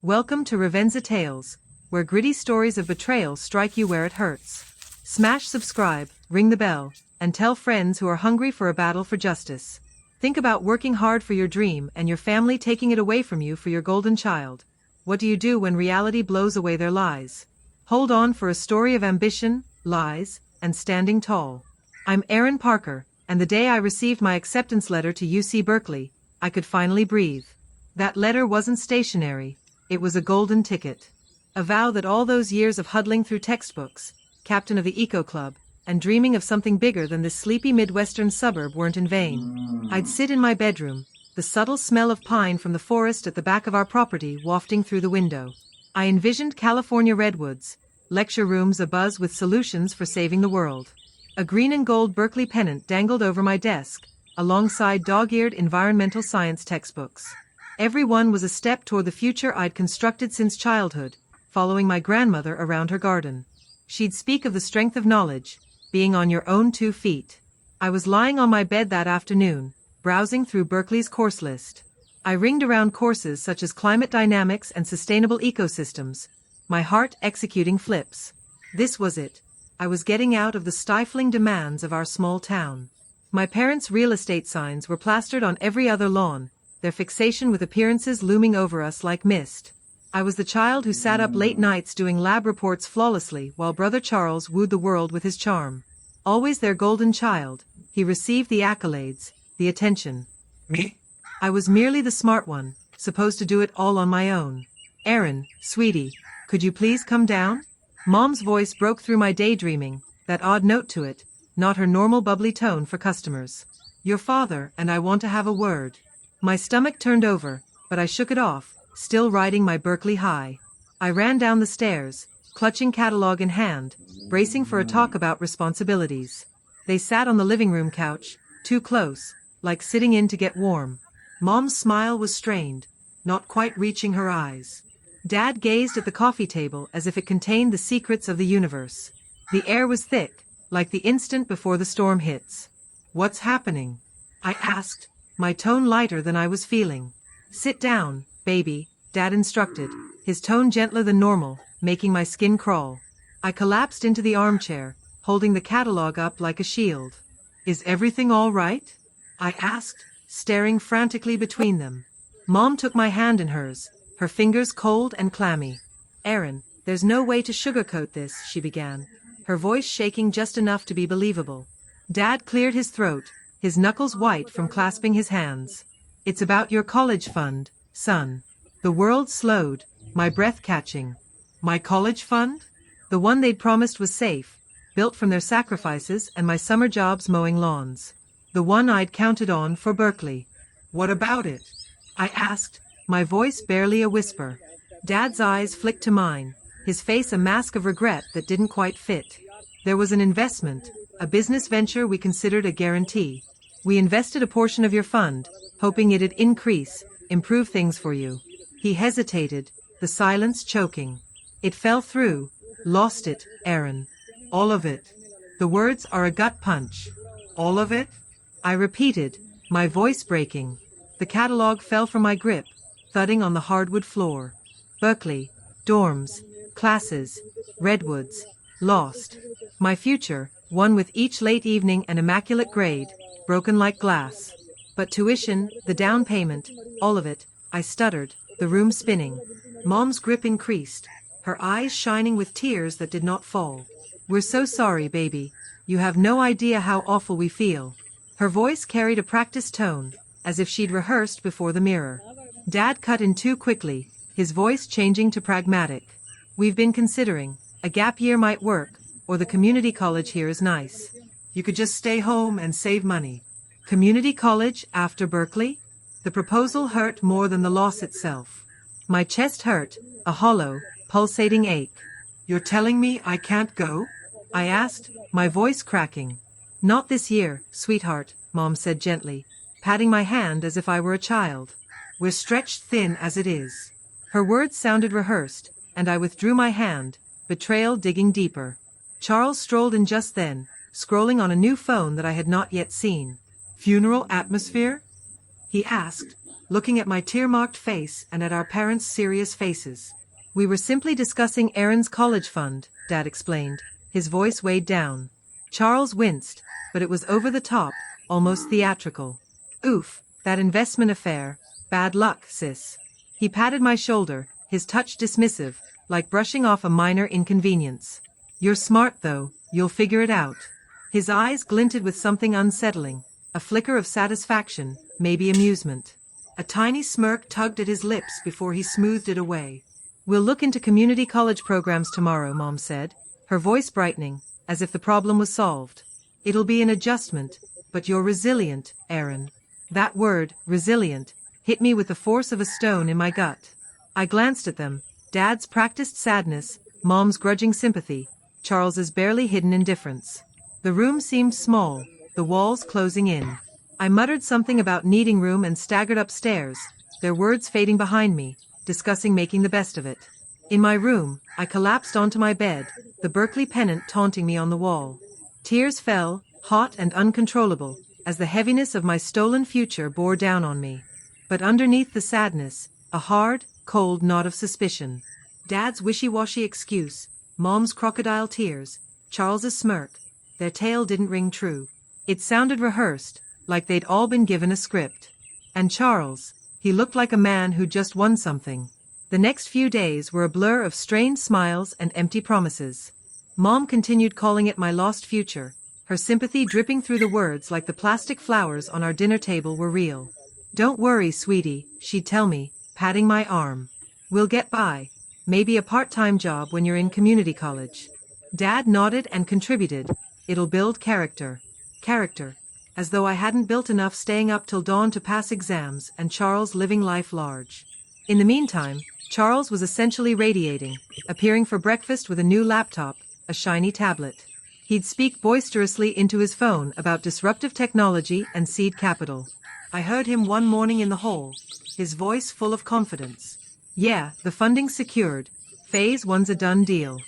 Welcome to Revenza Tales, where gritty stories of betrayal strike you where it hurts. Smash subscribe, ring the bell, and tell friends who are hungry for a battle for justice. Think about working hard for your dream and your family taking it away from you for your golden child. What do you do when reality blows away their lies? Hold on for a story of ambition, lies, and standing tall. I'm Aaron Parker, and the day I received my acceptance letter to UC Berkeley, I could finally breathe. That letter wasn't stationary. It was a golden ticket. A vow that all those years of huddling through textbooks, captain of the Eco Club, and dreaming of something bigger than this sleepy Midwestern suburb weren't in vain. I'd sit in my bedroom, the subtle smell of pine from the forest at the back of our property wafting through the window. I envisioned California redwoods, lecture rooms abuzz with solutions for saving the world. A green and gold Berkeley pennant dangled over my desk, alongside dog-eared environmental science textbooks. Every one was a step toward the future I'd constructed since childhood, following my grandmother around her garden. She'd speak of the strength of knowledge, being on your own 2 feet. I was lying on my bed that afternoon, browsing through Berkeley's course list. I ringed around courses such as climate dynamics and sustainable ecosystems, my heart executing flips. This was it. I was getting out of the stifling demands of our small town. My parents' real estate signs were plastered on every other lawn, their fixation with appearances looming over us like mist. I was the child who sat up late nights doing lab reports flawlessly while Brother Charles wooed the world with his charm. Always their golden child, he received the accolades, the attention. Me? I was merely the smart one, supposed to do it all on my own. Aaron, sweetie, could you please come down? Mom's voice broke through my daydreaming, that odd note to it, not her normal bubbly tone for customers. Your father and I want to have a word. My stomach turned over, but I shook it off, still riding my Berkeley high. I ran down the stairs, clutching catalog in hand, bracing for a talk about responsibilities. They sat on the living room couch, too close, like sitting in to get warm. Mom's smile was strained, not quite reaching her eyes. Dad gazed at the coffee table as if it contained the secrets of the universe. The air was thick, like the instant before the storm hits. What's happening? I asked, my tone lighter than I was feeling. Sit down, baby, Dad instructed, his tone gentler than normal, making my skin crawl. I collapsed into the armchair, holding the catalog up like a shield. Is everything all right? I asked, staring frantically between them. Mom took my hand in hers, her fingers cold and clammy. Aaron, there's no way to sugarcoat this, she began, her voice shaking just enough to be believable. Dad cleared his throat, his knuckles white from clasping his hands. It's about your college fund, son. The world slowed, my breath catching. My college fund? The one they'd promised was safe, built from their sacrifices and my summer jobs mowing lawns. The one I'd counted on for Berkeley. What about it? I asked, my voice barely a whisper. Dad's eyes flicked to mine, his face a mask of regret that didn't quite fit. There was an investment, a business venture we considered a guarantee. We invested a portion of your fund, hoping it'd increase, improve things for you. He hesitated, the silence choking. It fell through. Lost it, Aaron. All of it. The words are a gut punch. All of it? I repeated, my voice breaking. The catalog fell from my grip, thudding on the hardwood floor. Berkeley, dorms, classes, redwoods, lost. My future, one with each late evening an immaculate grade, broken like glass. But tuition, the down payment, all of it, I stuttered, the room spinning. Mom's grip increased, her eyes shining with tears that did not fall. We're so sorry, baby. You have no idea how awful we feel. Her voice carried a practiced tone, as if she'd rehearsed before the mirror. Dad cut in too quickly, his voice changing to pragmatic. We've been considering, a gap year might work, or the community college here is nice. You could just stay home and save money. Community college after Berkeley? The proposal hurt more than the loss itself. My chest hurt, a hollow, pulsating ache. You're telling me I can't go? I asked, my voice cracking. Not this year, sweetheart, Mom said gently, patting my hand as if I were a child. We're stretched thin as it is. Her words sounded rehearsed, and I withdrew my hand, betrayal digging deeper. Charles strolled in just then, scrolling on a new phone that I had not yet seen. Funeral atmosphere? He asked, looking at my tear-marked face and at our parents' serious faces. We were simply discussing Aaron's college fund, Dad explained, his voice weighed down. Charles winced, but it was over the top, almost theatrical. Oof, that investment affair, bad luck, sis. He patted my shoulder, his touch dismissive, like brushing off a minor inconvenience. You're smart though, you'll figure it out. His eyes glinted with something unsettling, a flicker of satisfaction, maybe amusement. A tiny smirk tugged at his lips before he smoothed it away. We'll look into community college programs tomorrow, Mom said, her voice brightening, as if the problem was solved. It'll be an adjustment, but you're resilient, Aaron. That word, resilient, hit me with the force of a stone in my gut. I glanced at them, Dad's practiced sadness, Mom's grudging sympathy, Charles's barely hidden indifference. The room seemed small, the walls closing in. I muttered something about needing room and staggered upstairs, their words fading behind me, discussing making the best of it. In my room, I collapsed onto my bed, the Berkeley pennant taunting me on the wall. Tears fell, hot and uncontrollable, as the heaviness of my stolen future bore down on me. But underneath the sadness, a hard, cold knot of suspicion. Dad's wishy-washy excuse, Mom's crocodile tears, Charles's smirk, their tale didn't ring true. It sounded rehearsed, like they'd all been given a script. And Charles, he looked like a man who'd just won something. The next few days were a blur of strained smiles and empty promises. Mom continued calling it my lost future, her sympathy dripping through the words like the plastic flowers on our dinner table were real. Don't worry, sweetie, she'd tell me, patting my arm. We'll get by. Maybe a part-time job when you're in community college. Dad nodded and contributed. It'll build character. Character. As though I hadn't built enough staying up till dawn to pass exams and Charles living life large. In the meantime, Charles was essentially radiating, appearing for breakfast with a new laptop, a shiny tablet. He'd speak boisterously into his phone about disruptive technology and seed capital. I heard him one morning in the hall, his voice full of confidence. Yeah, the funding's secured. Phase 1's a done deal.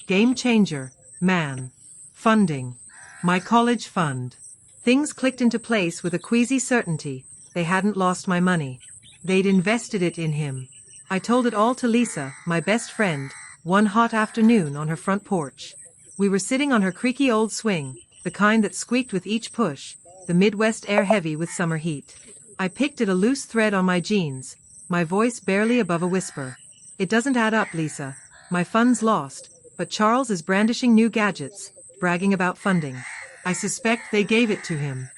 Game changer, man. Funding. My college fund. Things clicked into place with a queasy certainty. They hadn't lost my money. They'd invested it in him. I told it all to Lisa, my best friend, one hot afternoon on her front porch. We were sitting on her creaky old swing, the kind that squeaked with each push, the Midwest air heavy with summer heat. I picked at a loose thread on my jeans, my voice barely above a whisper. It doesn't add up, Lisa. My fund's lost, but Charles is brandishing new gadgets, bragging about funding. I suspect they gave it to him.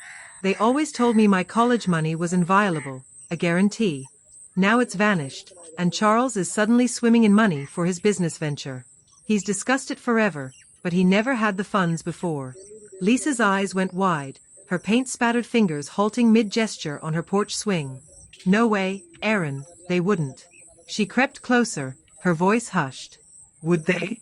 They always told me my college money was inviolable, a guarantee. Now it's vanished, and Charles is suddenly swimming in money for his business venture. He's discussed it forever, but he never had the funds before. Lisa's eyes went wide, her paint-spattered fingers halting mid-gesture on her porch swing. No way, Aaron, they wouldn't. She crept closer, her voice hushed. Would they?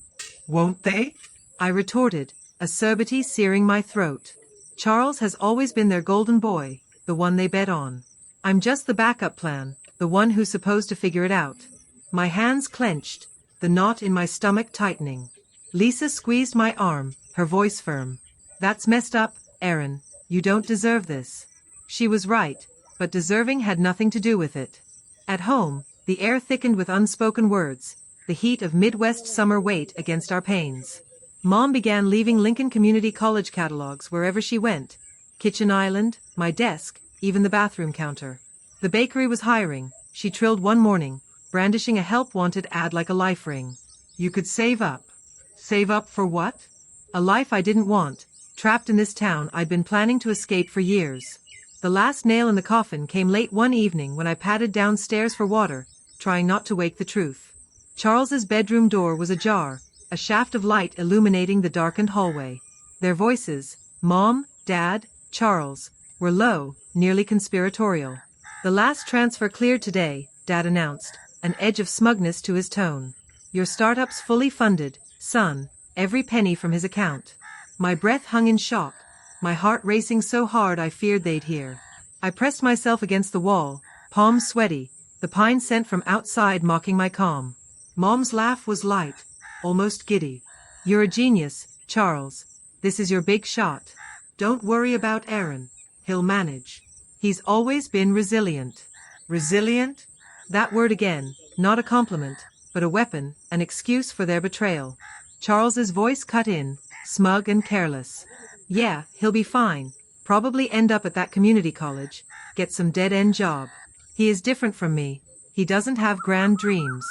Won't they? I retorted, acerbity searing my throat. Charles has always been their golden boy, the one they bet on. I'm just the backup plan, the one who's supposed to figure it out. My hands clenched, the knot in my stomach tightening. Lisa squeezed my arm, her voice firm. That's messed up, Aaron. You don't deserve this. She was right, but deserving had nothing to do with it. At home, the air thickened with unspoken words, the heat of Midwest summer weighed against our pains. Mom began leaving Lincoln Community College catalogs wherever she went. Kitchen island, my desk, even the bathroom counter. The bakery was hiring, she trilled one morning, brandishing a help-wanted ad like a life ring. You could save up. Save up for what? A life I didn't want, trapped in this town I'd been planning to escape for years. The last nail in the coffin came late one evening when I padded downstairs for water, trying not to wake the truth. Charles's bedroom door was ajar, a shaft of light illuminating the darkened hallway. Their voices, Mom, Dad, Charles, were low, nearly conspiratorial. The last transfer cleared today, Dad announced, an edge of smugness to his tone. Your startup's fully funded, son, every penny from his account. My breath hung in shock, my heart racing so hard I feared they'd hear. I pressed myself against the wall, palms sweaty, the pine scent from outside mocking my calm. Mom's laugh was light, almost giddy. You're a genius, Charles. This is your big shot. Don't worry about Aaron. He'll manage. He's always been resilient. Resilient? That word again, not a compliment, but a weapon, an excuse for their betrayal. Charles's voice cut in, smug and careless. Yeah, he'll be fine. Probably end up at that community college, get some dead-end job. He is different from me. He doesn't have grand dreams.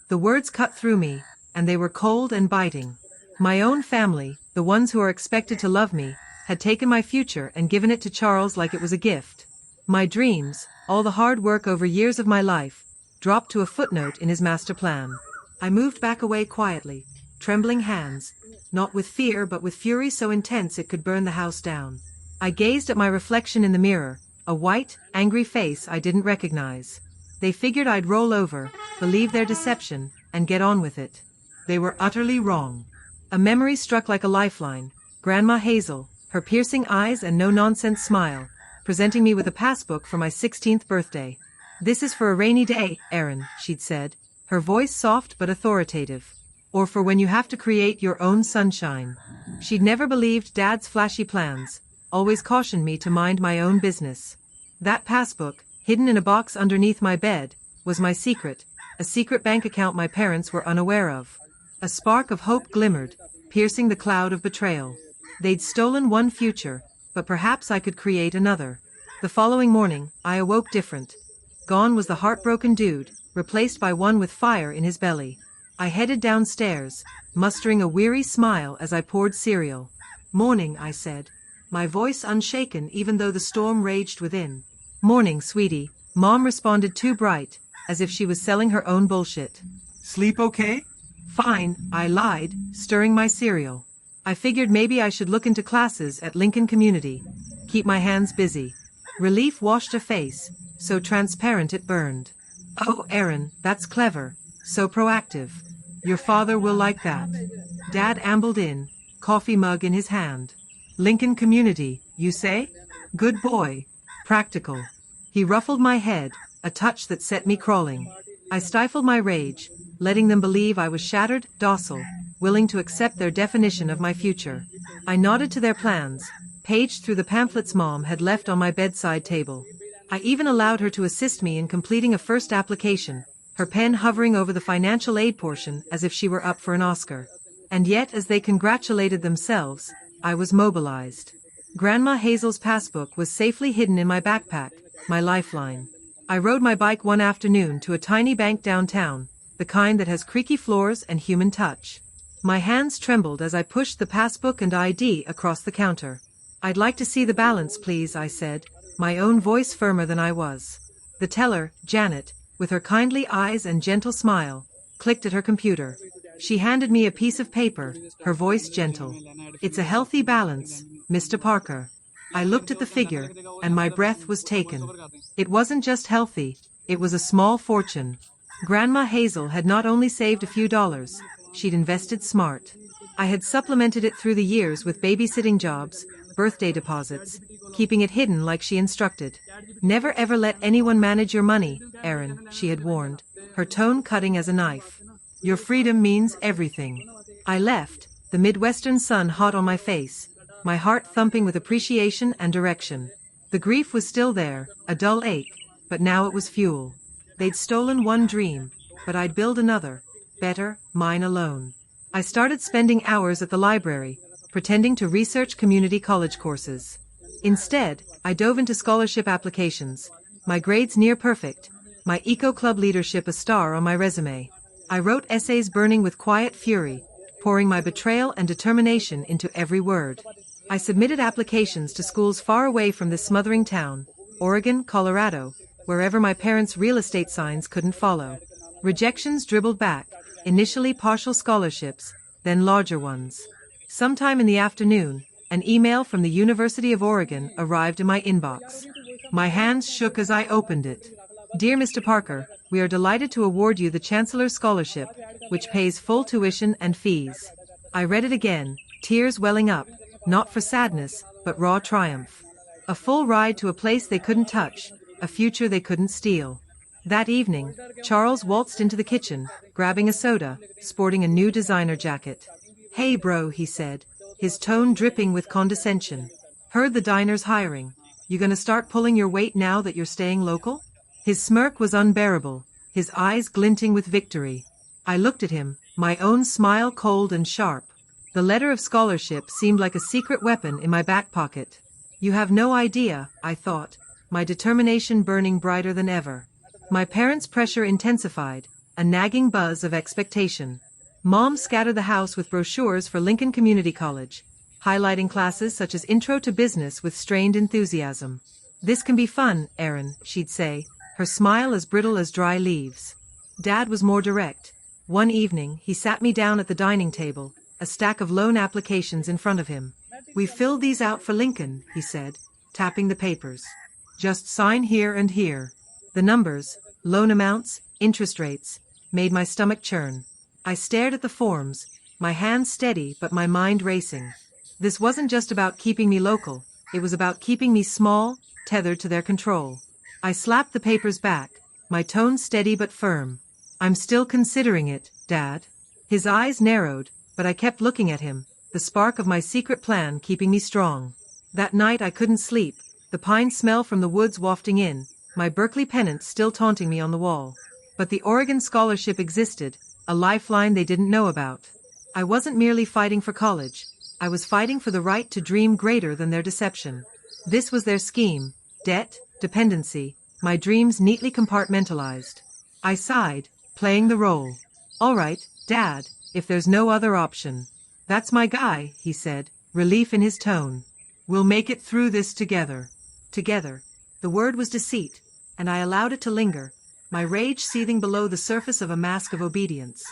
The words cut through me, and they were cold and biting. My own family, the ones who are expected to love me, had taken my future and given it to Charles like it was a gift. My dreams, all the hard work over years of my life, dropped to a footnote in his master plan. I moved back away quietly, trembling hands, not with fear but with fury so intense it could burn the house down. I gazed at my reflection in the mirror, a white, angry face I didn't recognize. They figured I'd roll over, believe their deception, and get on with it. They were utterly wrong. A memory struck like a lifeline. Grandma Hazel, her piercing eyes and no-nonsense smile, presenting me with a passbook for my 16th birthday. This is for a rainy day, Aaron, she'd said, her voice soft but authoritative. Or for when you have to create your own sunshine. She'd never believed Dad's flashy plans, always cautioned me to mind my own business. That passbook, hidden in a box underneath my bed, was my secret, a secret bank account my parents were unaware of. A spark of hope glimmered, piercing the cloud of betrayal. They'd stolen one future, but perhaps I could create another. The following morning, I awoke different. Gone was the heartbroken dude, replaced by one with fire in his belly. I headed downstairs, mustering a weary smile as I poured cereal. Morning, I said, my voice unshaken even though the storm raged within. Morning, sweetie, Mom responded too bright, as if she was selling her own bullshit. Sleep okay? Fine, I lied, stirring my cereal. I figured maybe I should look into classes at Lincoln Community. Keep my hands busy. Relief washed a face, so transparent it burned. Oh, Aaron, that's clever. So proactive. Your father will like that. Dad ambled in, coffee mug in his hand. Lincoln Community, you say? Good boy. Practical. He ruffled my head, a touch that set me crawling. I stifled my rage, letting them believe I was shattered, docile, willing to accept their definition of my future. I nodded to their plans, paged through the pamphlets Mom had left on my bedside table. I even allowed her to assist me in completing a first application, her pen hovering over the financial aid portion as if she were up for an Oscar. And yet, as they congratulated themselves, I was mobilized. Grandma Hazel's passbook was safely hidden in my backpack, my lifeline. I rode my bike one afternoon to a tiny bank downtown, the kind that has creaky floors and human touch. My hands trembled as I pushed the passbook and ID across the counter. I'd like to see the balance, please, I said, my own voice firmer than I was. The teller, Janet, with her kindly eyes and gentle smile, clicked at her computer. She handed me a piece of paper, her voice gentle. It's a healthy balance, Mr. Parker. I looked at the figure, and my breath was taken. It wasn't just healthy, it was a small fortune. Grandma Hazel had not only saved a few dollars, she'd invested smart. I had supplemented it through the years with babysitting jobs, birthday deposits, keeping it hidden like she instructed. Never ever let anyone manage your money, Aaron, she had warned, her tone cutting as a knife. Your freedom means everything. I left, the Midwestern sun hot on my face, my heart thumping with appreciation and direction. The grief was still there, a dull ache, but now it was fuel. They'd stolen one dream, but I'd build another, better, mine alone. I started spending hours at the library, pretending to research community college courses. Instead, I dove into scholarship applications, my grades near perfect, my eco-club leadership a star on my resume. I wrote essays burning with quiet fury, pouring my betrayal and determination into every word. I submitted applications to schools far away from this smothering town, Oregon, Colorado, wherever my parents' real estate signs couldn't follow. Rejections dribbled back, initially partial scholarships, then larger ones. Sometime in the afternoon, an email from the University of Oregon arrived in my inbox. My hands shook as I opened it. Dear Mr. Parker, we are delighted to award you the Chancellor's Scholarship, which pays full tuition and fees. I read it again, tears welling up, not for sadness, but raw triumph. A full ride to a place they couldn't touch, a future they couldn't steal. That evening, Charles waltzed into the kitchen, grabbing a soda, sporting a new designer jacket. Hey bro, he said, his tone dripping with condescension. Heard the diner's hiring. You gonna start pulling your weight now that you're staying local? His smirk was unbearable, his eyes glinting with victory. I looked at him, my own smile cold and sharp. The letter of scholarship seemed like a secret weapon in my back pocket. You have no idea, I thought, my determination burning brighter than ever. My parents' pressure intensified, a nagging buzz of expectation. Mom scattered the house with brochures for Lincoln Community College, highlighting classes such as Intro to Business with strained enthusiasm. This can be fun, Aaron, she'd say, her smile as brittle as dry leaves. Dad was more direct. One evening, he sat me down at the dining table, a stack of loan applications in front of him. "We filled these out for Lincoln," he said, tapping the papers. "Just sign here and here." The numbers, loan amounts, interest rates, made my stomach churn. I stared at the forms, my hands steady but my mind racing. This wasn't just about keeping me local, it was about keeping me small, tethered to their control. I slapped the papers back, my tone steady but firm. "I'm still considering it, Dad." His eyes narrowed, but I kept looking at him, the spark of my secret plan keeping me strong. That night I couldn't sleep, the pine smell from the woods wafting in, my Berkeley pennant still taunting me on the wall. But the Oregon scholarship existed, a lifeline they didn't know about. I wasn't merely fighting for college, I was fighting for the right to dream greater than their deception. This was their scheme: debt, dependency, my dreams neatly compartmentalized. I sighed, playing the role. "All right, Dad, if there's no other option." "That's my guy," he said, relief in his tone. "We'll make it through this together." Together. The word was deceit, and I allowed it to linger, my rage seething below the surface of a mask of obedience.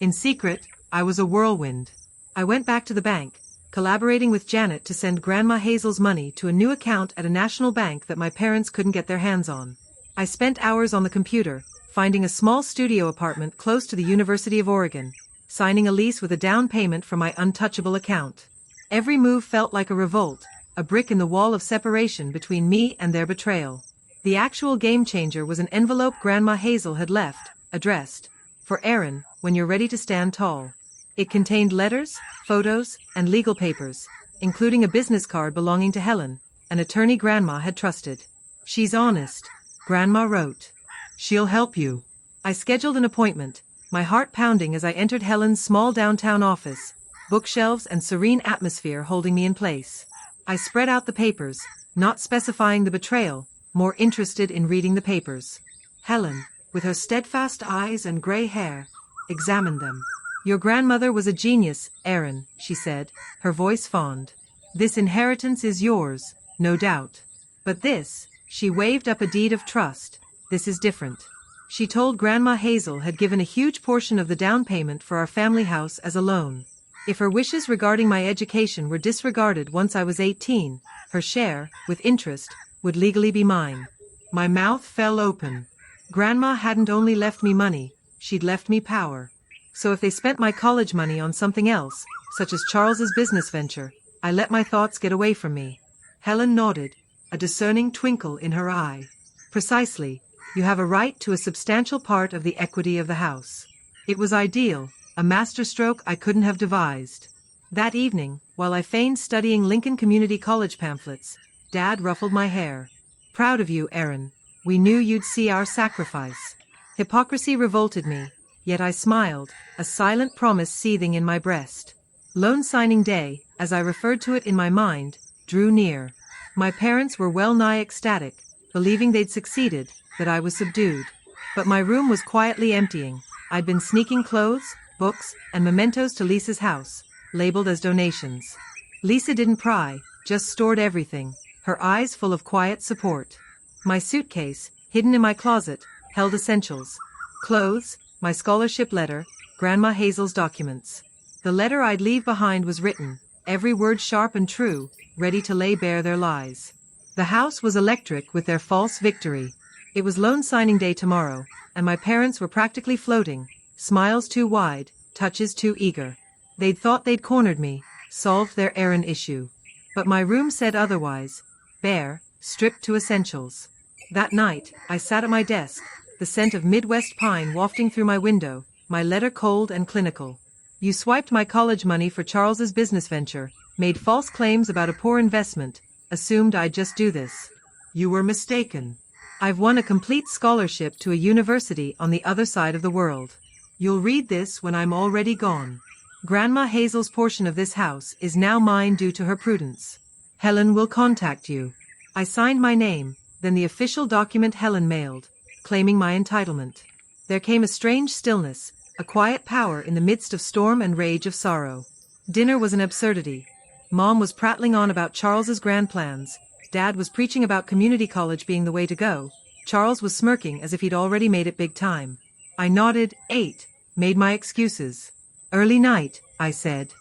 In secret, I was a whirlwind. I went back to the bank, collaborating with Janet to send Grandma Hazel's money to a new account at a national bank that my parents couldn't get their hands on. I spent hours on the computer, finding a small studio apartment close to the University of Oregon, signing a lease with a down payment for my untouchable account. Every move felt like a revolt, a brick in the wall of separation between me and their betrayal. The actual game changer was an envelope Grandma Hazel had left, addressed, "For Aaron, when you're ready to stand tall." It contained letters, photos, and legal papers, including a business card belonging to Helen, an attorney Grandma had trusted. "She's honest," Grandma wrote. "She'll help you." I scheduled an appointment, my heart pounding as I entered Helen's small downtown office, bookshelves and serene atmosphere holding me in place. I spread out the papers, not specifying the betrayal, more interested in reading the papers. Helen, with her steadfast eyes and gray hair, examined them. "Your grandmother was a genius, Aaron," she said, her voice fond. "This inheritance is yours, no doubt. But this," she waved up a deed of trust, "this is different." She told Grandma Hazel had given a huge portion of the down payment for our family house as a loan. If her wishes regarding my education were disregarded once I was 18, her share, with interest, would legally be mine. My mouth fell open. Grandma hadn't only left me money, she'd left me power. So if they spent my college money on something else, such as Charles's business venture, I let my thoughts get away from me. Helen nodded, a discerning twinkle in her eye. "Precisely. You have a right to a substantial part of the equity of the house." It was ideal, a masterstroke I couldn't have devised. That evening, while I feigned studying Lincoln Community College pamphlets, Dad ruffled my hair. "Proud of you, Aaron. We knew you'd see our sacrifice." Hypocrisy revolted me, yet I smiled, a silent promise seething in my breast. Loan signing day, as I referred to it in my mind, drew near. My parents were well nigh ecstatic, believing they'd succeeded, that I was subdued. But my room was quietly emptying. I'd been sneaking clothes, books, and mementos to Lisa's house, labeled as donations. Lisa didn't pry, just stored everything, her eyes full of quiet support. My suitcase, hidden in my closet, held essentials: clothes, my scholarship letter, Grandma Hazel's documents. The letter I'd leave behind was written, every word sharp and true, ready to lay bare their lies. The house was electric with their false victory. It was loan signing day tomorrow, and my parents were practically floating, smiles too wide, touches too eager. They'd thought they'd cornered me, solved their Aaron issue. But my room said otherwise, bare, stripped to essentials. That night, I sat at my desk, the scent of Midwest pine wafting through my window, my letter cold and clinical. "You swiped my college money for Charles's business venture, made false claims about a poor investment, assumed I'd just do this." "You were mistaken." I've won a complete scholarship to a university on the other side of the world. You'll read this when I'm already gone. Grandma Hazel's portion of this house is now mine due to her prudence. Helen will contact you. I signed my name, then the official document Helen mailed, claiming my entitlement. There came a strange stillness, a quiet power in the midst of storm and rage of sorrow. Dinner was an absurdity. Mom was prattling on about Charles's grand plans. Dad was preaching about community college being the way to go. Charles was smirking as if he'd already made it big time. I nodded, ate, made my excuses. Early night, I said.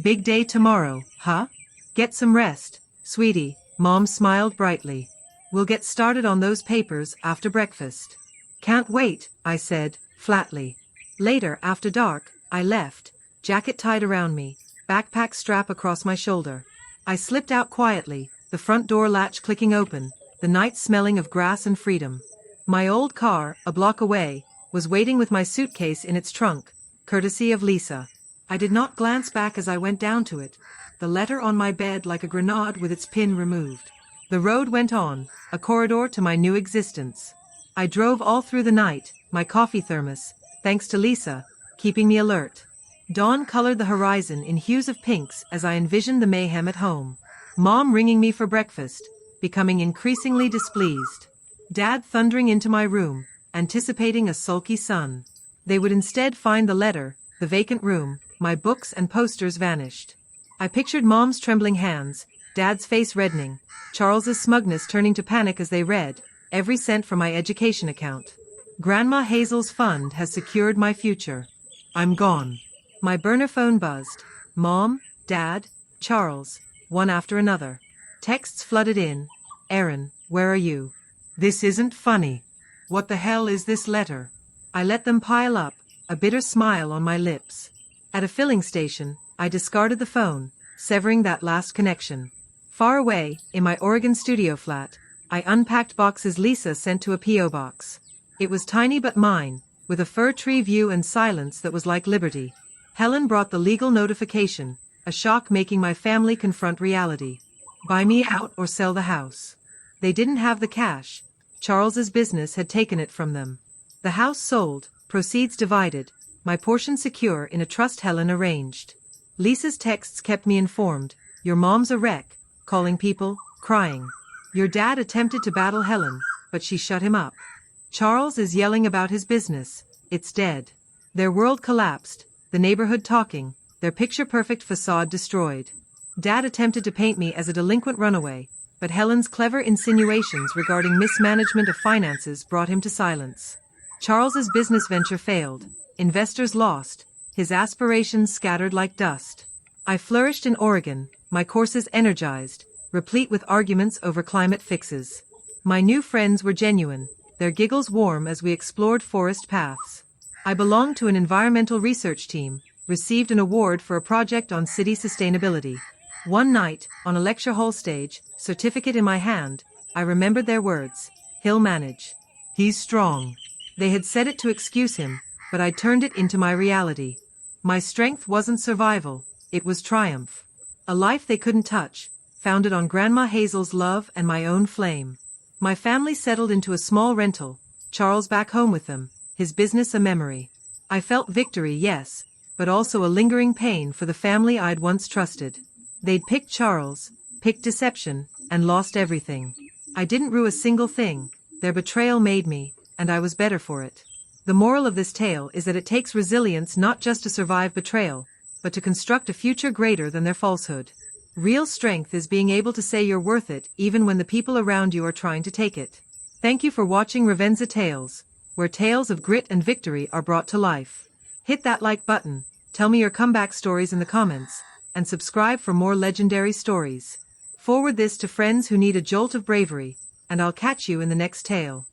Big day tomorrow, huh? Get some rest, sweetie. Mom smiled brightly. We'll get started on those papers after breakfast. Can't wait, I said, flatly. Later, after dark, I left, jacket tied around me, backpack strap across my shoulder. I slipped out quietly, the front door latch clicking open, the night smelling of grass and freedom. My old car, a block away, was waiting with my suitcase in its trunk, courtesy of Lisa. I did not glance back as I went down to it, the letter on my bed like a grenade with its pin removed. The road went on, a corridor to my new existence. I drove all through the night, my coffee thermos, thanks to Lisa, keeping me alert. Dawn colored the horizon in hues of pinks as I envisioned the mayhem at home. Mom ringing me for breakfast, becoming increasingly displeased. Dad thundering into my room, anticipating a sulky son. They would instead find the letter, the vacant room, my books and posters vanished. I pictured Mom's trembling hands, Dad's face reddening, Charles's smugness turning to panic as they read, every cent from my education account. Grandma Hazel's fund has secured my future. I'm gone. My burner phone buzzed. Mom, Dad, Charles, one after another. Texts flooded in. Erin, where are you? This isn't funny. What the hell is this letter? I let them pile up, a bitter smile on my lips. At a filling station, I discarded the phone, severing that last connection. Far away, in my Oregon studio flat, I unpacked boxes Lisa sent to a P.O. box. It was tiny but mine, with a fir tree view and silence that was like liberty. Helen brought the legal notification, a shock making my family confront reality. Buy me out or sell the house. They didn't have the cash. Charles's business had taken it from them. The house sold, proceeds divided, my portion secure in a trust Helen arranged. Lisa's texts kept me informed. Your mom's a wreck, calling people, crying. Your dad attempted to battle Helen, but she shut him up. Charles is yelling about his business. It's dead. Their world collapsed, the neighborhood talking, their picture-perfect facade destroyed. Dad attempted to paint me as a delinquent runaway, but Helen's clever insinuations regarding mismanagement of finances brought him to silence. Charles's business venture failed, investors lost, his aspirations scattered like dust. I flourished in Oregon, my courses energized, replete with arguments over climate fixes. My new friends were genuine, their giggles warm as we explored forest paths. I belonged to an environmental research team, received an award for a project on city sustainability. One night, on a lecture hall stage, certificate in my hand, I remembered their words. He'll manage. He's strong. They had said it to excuse him, but I turned it into my reality. My strength wasn't survival, it was triumph. A life they couldn't touch, founded on Grandma Hazel's love and my own flame. My family settled into a small rental, Charles back home with them, his business a memory. I felt victory, yes, but also a lingering pain for the family I'd once trusted. They'd picked Charles, picked deception, and lost everything. I didn't rue a single thing. Their betrayal made me, and I was better for it. The moral of this tale is that it takes resilience not just to survive betrayal, but to construct a future greater than their falsehood. Real strength is being able to say you're worth it even when the people around you are trying to take it. Thank you for watching Revenza Tales, where tales of grit and victory are brought to life. Hit that like button, tell me your comeback stories in the comments, and subscribe for more legendary stories. Forward this to friends who need a jolt of bravery, and I'll catch you in the next tale.